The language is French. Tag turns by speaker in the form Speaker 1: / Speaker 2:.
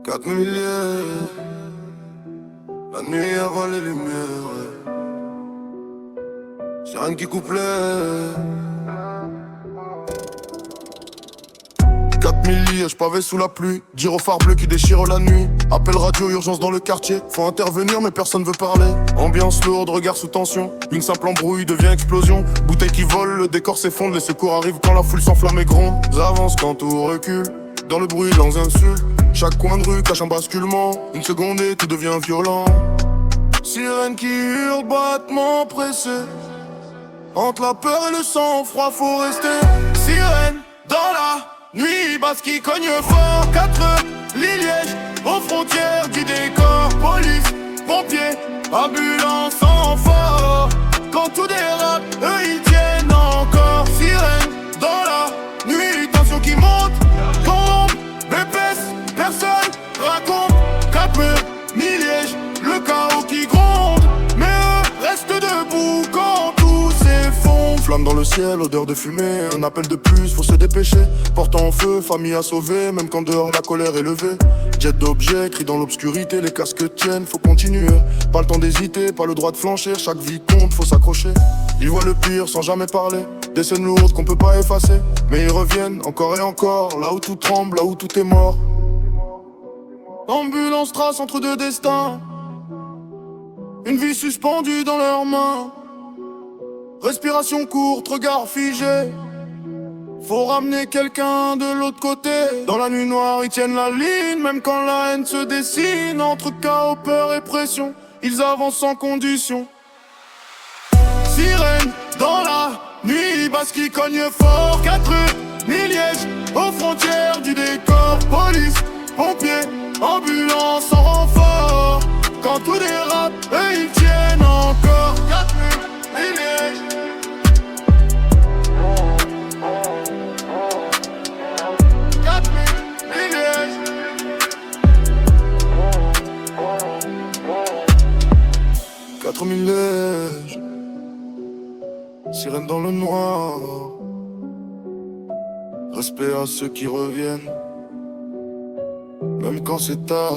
Speaker 1: 4 milliers, la nuit avant les lumières, ouais. C'est rien qui couplait. 4 milliers, j'pavais sous la pluie. Gyrophare bleu qui déchire la nuit. Appel radio, urgence dans le quartier. Faut intervenir mais personne veut parler. Ambiance lourde, regard sous tension. Une simple embrouille devient explosion. Bouteille qui vole, le décor s'effondre. Les secours arrivent quand la foule s'enflamme et gronde. J'avance quand tout recule. Dans le bruit, dans un insulte. Chaque coin de rue cache un basculement. Une seconde et tout devient violent. Sirène qui hurle, battement pressé. Entre la peur et le sang-froid, faut rester. Sirène dans la nuit, basse qui cogne fort. 4 Liège, aux frontières du décor. Police, pompiers, ambulance en fort. Quand tout dérape, eux ils tiennent encore. Sirène dans la nuit, tension qui monte. Tombe, épaisse, personne raconte. 4 Liège, le chaos qui gronde. Mais eux restent debout quand tout s'effondre. Flamme dans le ciel, odeur de fumée. Un appel de plus, faut se dépêcher. Portant en feu, famille à sauver. Même quand dehors la colère est levée. Jet d'objets, cris dans l'obscurité. Les casques tiennent, faut continuer. Pas le temps d'hésiter, pas le droit de flancher. Chaque vie compte, faut s'accrocher. Ils voient le pire sans jamais parler. Des scènes lourdes qu'on peut pas effacer. Mais ils reviennent encore et encore. Là où tout tremble, là où tout est mort. Ambulance trace entre deux destins. Une vie suspendue dans leurs mains. Respiration courte, regard figé. Faut ramener quelqu'un de l'autre côté. Dans la nuit noire, ils tiennent la ligne. Même quand la haine se dessine. Entre chaos, peur et pression, ils avancent sans condition. Sirène dans la nuit, basse qui cogne fort. 4 Liège, aux frontières du décor. Police, pompiers, ambulance en renfort. Quand tout dérape, eux ils tiennent encore. 4 Liège. 4 Liège. 4 Liège. Sirène dans le noir. Respect à ceux qui reviennent, même quand c'est tard.